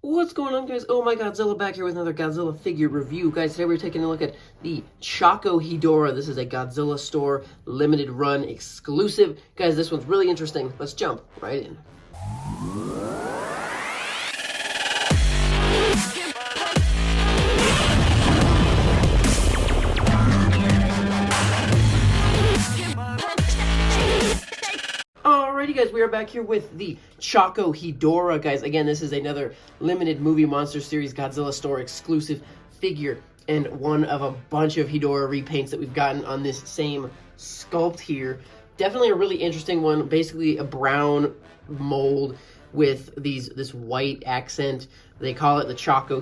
What's going on, guys? Oh my Godzilla, back here with another Godzilla figure review. Guys, today we're taking a look at the Choco Hedorah. This is a Godzilla Store limited run exclusive. Guys, this one's really interesting. Let's jump right in. Alrighty, guys, we are back here with the Choco Hedorah. Guys, again, this is another limited movie monster series Godzilla Store exclusive figure and one of a bunch of Hedorah repaints that we've gotten on this same sculpt here. Definitely a really interesting one. Basically a brown mold with this white accent. They call it the Choco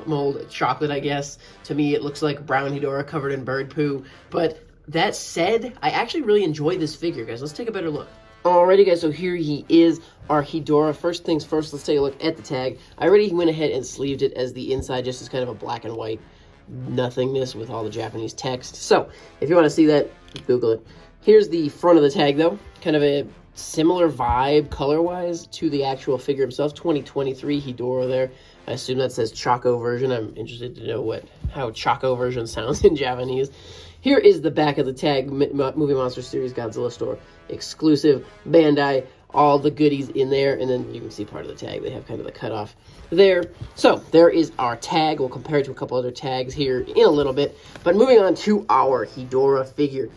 mold chocolate, I guess. To me, it looks like brown Hedorah covered in bird poo. But that said, I actually really enjoy this figure, guys. Let's take a better look. Alrighty, guys, so here he is, our Hedorah. First things first, let's take a look at the tag. I already went ahead and sleeved it as the inside, just as kind of a black and white nothingness with all the Japanese text. So, if you want to see that, Google it. Here's the front of the tag, though. Kind of a similar vibe, color-wise, to the actual figure himself. 2023 Hedorah there. I assume that says Choco version. I'm interested to know how Choco version sounds in Japanese. Here is the back of the tag, Movie Monster Series Godzilla Store exclusive, Bandai, all the goodies in there, and then you can see part of the tag. They have kind of the cutoff there. So there is our tag. We'll compare it to a couple other tags here in a little bit. But moving on to our Hedorah figure.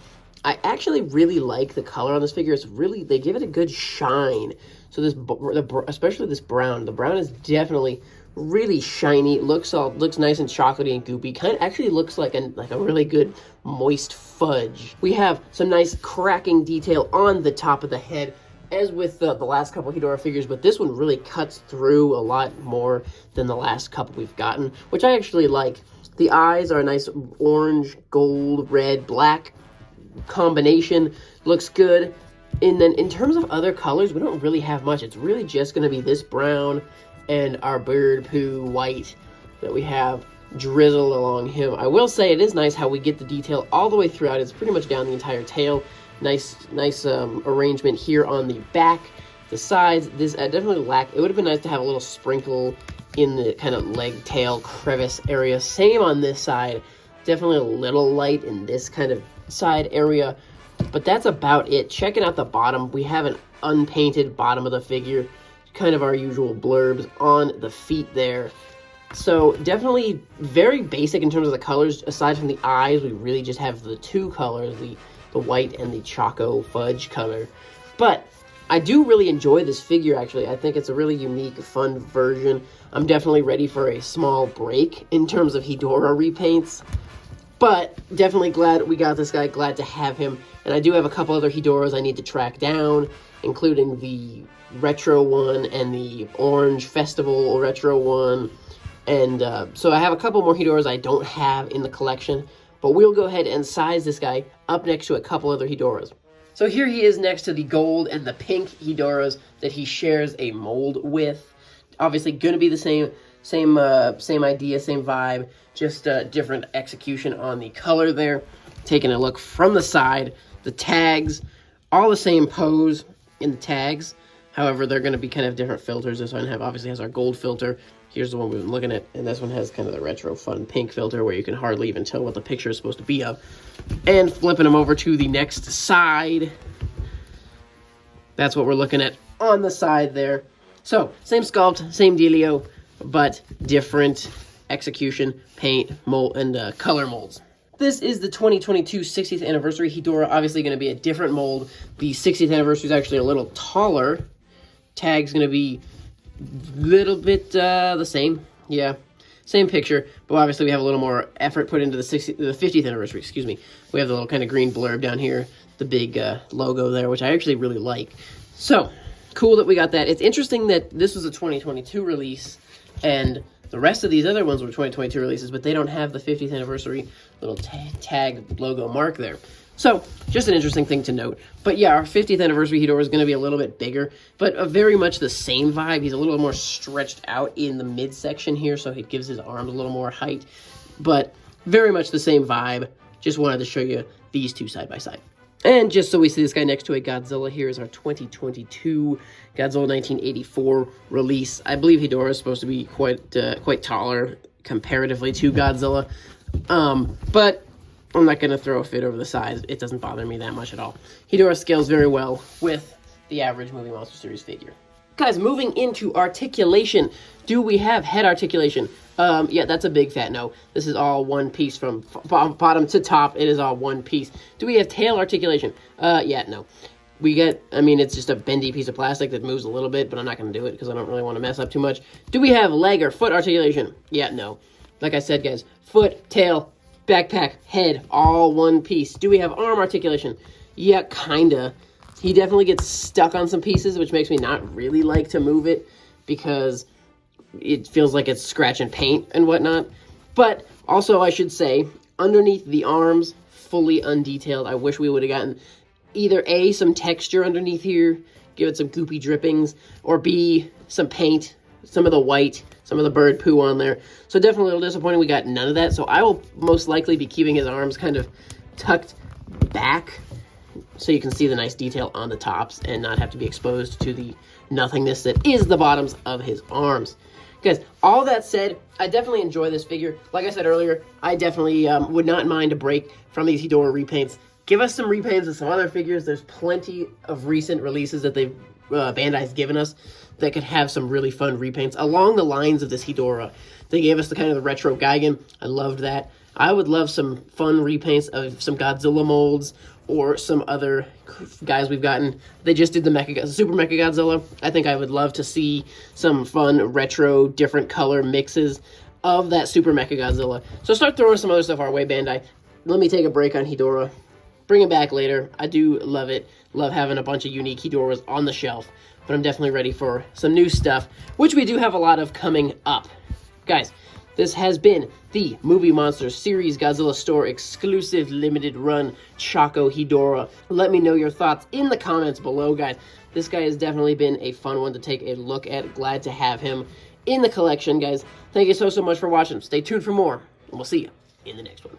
I actually really like the color on this figure. It's really, they give it a good shine. So this, especially this brown. The brown is definitely really shiny. It looks nice and chocolatey and goopy. Kind of actually looks like a really good moist fudge. We have some nice cracking detail on the top of the head, as with the last couple Hedorah figures, but this one really cuts through a lot more than the last couple we've gotten, which I actually like. The eyes are a nice orange, gold, red, black combination. Looks good. And then in terms of other colors, we don't really have much. It's really just going to be this brown and our bird poo white that we have drizzled along him. I will say it is nice how we get the detail all the way throughout. It's pretty much down the entire tail. Nice arrangement here on the back, the sides. This definitely lack. It would have been nice to have a little sprinkle in the kind of leg tail crevice area. Same on this side. Definitely a little light in this kind of side area. But that's about it. Checking out the bottom, we have an unpainted bottom of the figure. Kind of our usual blurbs on the feet there. So definitely very basic in terms of the colors. Aside from the eyes, we really just have the two colors, the white and the Choco fudge color. But I do really enjoy this figure, actually. I think it's a really unique, fun version. I'm definitely ready for a small break in terms of Hedorah repaints. But definitely glad we got this guy, glad to have him. And I do have a couple other Hedorahs I need to track down, including the retro one and the orange festival retro one. And so I have a couple more Hedorahs I don't have in the collection. But we'll go ahead and size this guy up next to a couple other Hedorahs. So here he is next to the gold and the pink Hedorahs that he shares a mold with. Obviously going to be the same idea, same vibe, just different execution on the color there. Taking a look from the side, the tags, all the same pose in the tags. However, they're going to be kind of different filters. This one obviously has our gold filter. Here's the one we've been looking at, and this one has kind of the retro fun pink filter where you can hardly even tell what the picture is supposed to be of. And flipping them over to the next side, that's what we're looking at on the side there. So, same sculpt, same dealio, but different execution, paint, mold, and color molds. This is the 2022 60th anniversary Hedorah. Obviously going to be a different mold. The 60th anniversary is actually a little taller. Tag's going to be a little bit the same. Yeah, same picture. But obviously we have a little more effort put into the 50th anniversary, excuse me. We have the little kind of green blurb down here. The big logo there, which I actually really like. So, cool that we got that. It's interesting that this was a 2022 release, and the rest of these other ones were 2022 releases, but they don't have the 50th anniversary little tag logo mark there. So, just an interesting thing to note. But yeah, our 50th anniversary Hedorah is going to be a little bit bigger, but very much the same vibe. He's a little more stretched out in the midsection here, so it gives his arms a little more height. But very much the same vibe. Just wanted to show you these two side by side. And just so we see this guy next to a Godzilla, here is our 2022 Godzilla 1984 release. I believe Hedorah is supposed to be quite taller comparatively to Godzilla. But I'm not going to throw a fit over the size. It doesn't bother me that much at all. Hedorah scales very well with the average Movie Monster Series figure. Guys, moving into articulation. Do we have head articulation? Yeah, that's a big fat no. This is all one piece from bottom to top. It is all one piece. Do we have tail articulation? Yeah, no. We get, I mean, it's just a bendy piece of plastic that moves a little bit, but I'm not going to do it because I don't really want to mess up too much. Do we have leg or foot articulation? Yeah, no. Like I said, guys, foot, tail, backpack, head, all one piece. Do we have arm articulation? Yeah, kinda. He definitely gets stuck on some pieces, which makes me not really like to move it because it feels like it's scratch and paint and whatnot. But also, I should say, underneath the arms, fully undetailed. I wish we would have gotten either A, some texture underneath here, give it some goopy drippings, or B, some paint, some of the white, some of the bird poo on there. So definitely a little disappointing we got none of that. So I will most likely be keeping his arms kind of tucked back so you can see the nice detail on the tops and not have to be exposed to the nothingness that is the bottoms of his arms. Guys, all that said, I definitely enjoy this figure. Like I said earlier, I definitely would not mind a break from these Hedorah repaints. Give us some repaints of some other figures. There's plenty of recent releases that they've Bandai's given us that could have some really fun repaints along the lines of this Hedorah. They gave us the kind of the retro Gigan. I loved that. I would love some fun repaints of some Godzilla molds or some other guys we've gotten. They just did the Super Mecha Godzilla. I think I would love to see some fun retro different color mixes of that Super Mecha Godzilla. So start throwing some other stuff our way, Bandai. Let me take a break on Hedorah. Bring it back later. I do love it. Love having a bunch of unique Hedorahs on the shelf. But I'm definitely ready for some new stuff, which we do have a lot of coming up. Guys, this has been the Movie Monsters Series Godzilla Store exclusive limited run Choco Hedorah. Let me know your thoughts in the comments below, guys. This guy has definitely been a fun one to take a look at. Glad to have him in the collection, guys. Thank you so much for watching. Stay tuned for more, and we'll see you in the next one.